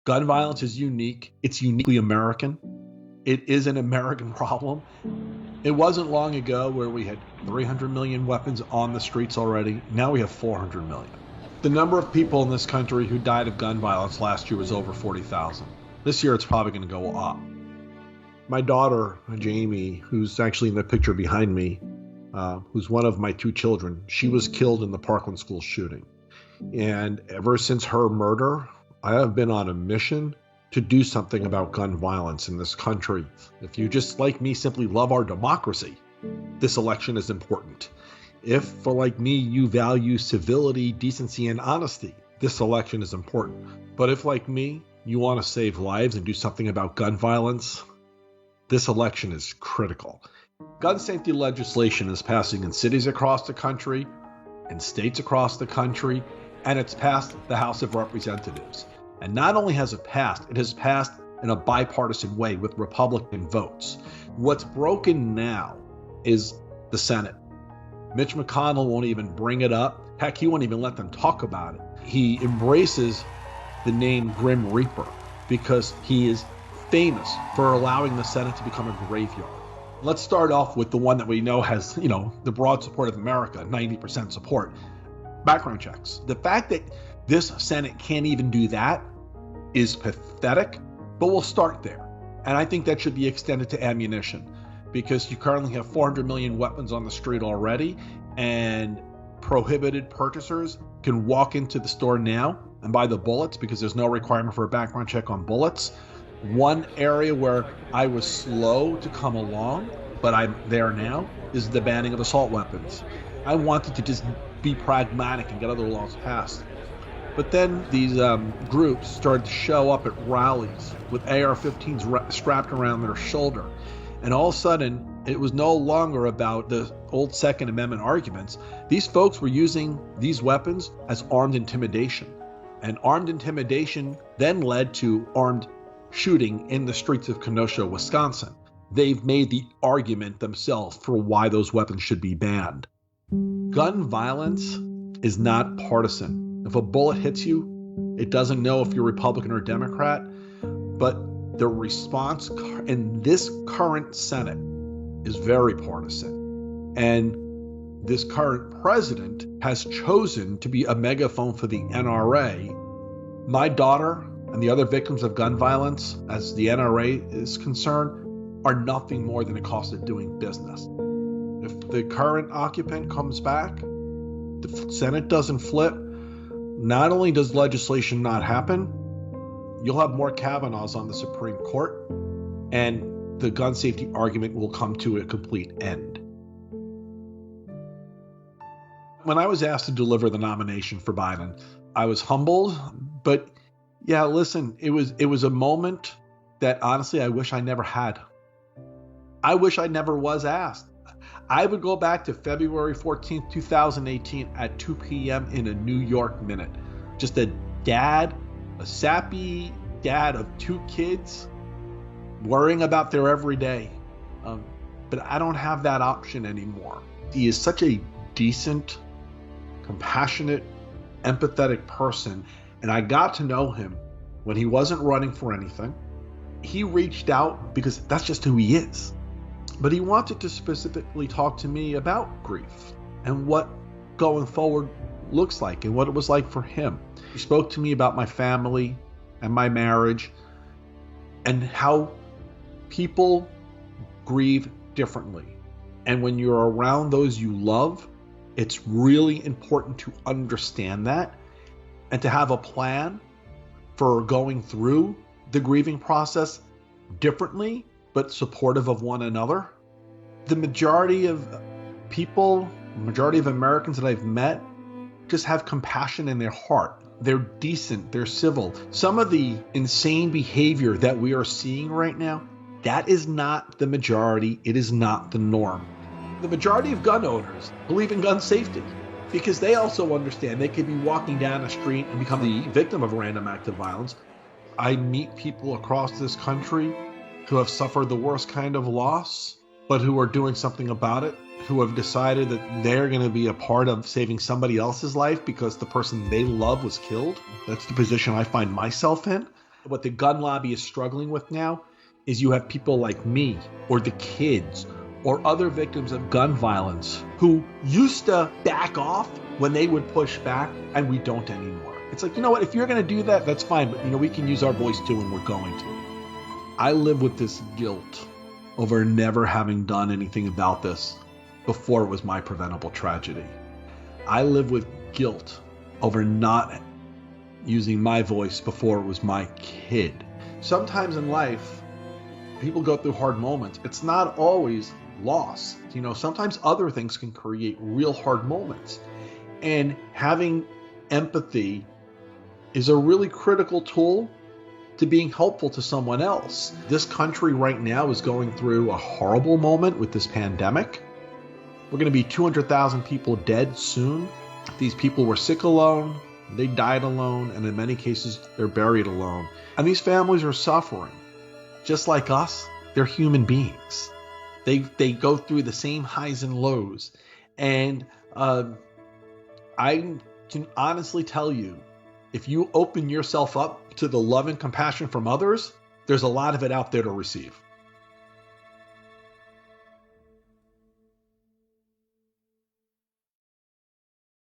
Gun violence is unique. It's uniquely American. It is an American problem. It wasn't long ago where we had 300 million weapons on the streets already. Now we have 400 million. The number of people in this country who died of gun violence last year was over 40,000. This year it's probably going to go up. My daughter, Jaime, who's actually in the picture behind me, who's one of my two children, she was killed in the Parkland school shooting. And ever since her murder, I have been on a mission to do something about gun violence in this country. If you just like me simply love our democracy, this election is important. If, for like me, you value civility, decency, and honesty, this election is important. But if, like me, you want to save lives and do something about gun violence, this election is critical. Gun safety legislation is passing in cities across the country, in states across the country, and it's passed the House of Representatives. And not only has it has passed in a bipartisan way with Republican votes. What's broken now is the Senate. Mitch McConnell won't even bring it up. Heck, he won't even let them talk about it. He embraces the name Grim Reaper because he is famous for allowing the Senate to become a graveyard. Let's start off with the one that we know has, the broad support of America, 90% support. Background checks. The fact that this Senate can't even do that is pathetic, but we'll start there. And I think that should be extended to ammunition because you currently have 400 million weapons on the street already, and prohibited purchasers can walk into the store now and buy the bullets because there's no requirement for a background check on bullets. One area where I was slow to come along, but I'm there now, is the banning of assault weapons. I wanted to just be pragmatic and get other laws passed. But then these groups started to show up at rallies with AR-15s strapped around their shoulder. And all of a sudden, it was no longer about the old Second Amendment arguments. These folks were using these weapons as armed intimidation. And armed intimidation then led to armed shooting in the streets of Kenosha, Wisconsin. They've made the argument themselves for why those weapons should be banned. Gun violence is not partisan. If a bullet hits you, it doesn't know if you're Republican or Democrat, but the response in this current Senate is very partisan. And this current president has chosen to be a megaphone for the NRA. My daughter and the other victims of gun violence, as the NRA is concerned, are nothing more than a cost of doing business. If the current occupant comes back, the Senate doesn't flip, not only does legislation not happen, you'll have more Kavanaughs on the Supreme Court, and the gun safety argument will come to a complete end. When I was asked to deliver the nomination for Biden, I was humbled, but yeah, listen, it was a moment that honestly I wish I never had. I wish I never was asked. I would go back to February 14th, 2018 at 2 p.m. in a New York minute. Just a sappy dad of two kids worrying about their everyday. But I don't have that option anymore. He is such a decent, compassionate, empathetic person. And I got to know him when he wasn't running for anything. He reached out because that's just who he is. But he wanted to specifically talk to me about grief and what going forward looks like and what it was like for him. He spoke to me about my family and my marriage and how people grieve differently. And when you're around those you love, it's really important to understand that and to have a plan for going through the grieving process differently, but supportive of one another. The majority of Americans that I've met just have compassion in their heart. They're decent, they're civil. Some of the insane behavior that we are seeing right now, that is not the majority, it is not the norm. The majority of gun owners believe in gun safety because they also understand they could be walking down a street and become the victim of a random act of violence. I meet people across this country who have suffered the worst kind of loss, but who are doing something about it, who have decided that they're going to be a part of saving somebody else's life because the person they love was killed. That's the position I find myself in. What the gun lobby is struggling with now is you have people like me or the kids or other victims of gun violence who used to back off when they would push back, and we don't anymore. It's like, you know what, if you're going to do that, that's fine, but we can use our voice too, and we're going to. I live with this guilt over never having done anything about this before it was my preventable tragedy. I live with guilt over not using my voice before it was my kid. Sometimes in life, people go through hard moments. It's not always loss. Sometimes other things can create real hard moments. And having empathy is a really critical tool to being helpful to someone else. This country right now is going through a horrible moment with this pandemic. We're going to be 200,000 people dead soon. These people were sick alone, they died alone, and in many cases, they're buried alone. And these families are suffering. Just like us, they're human beings. They go through the same highs and lows. And I can honestly tell you, if you open yourself up to the love and compassion from others, there's a lot of it out there to receive.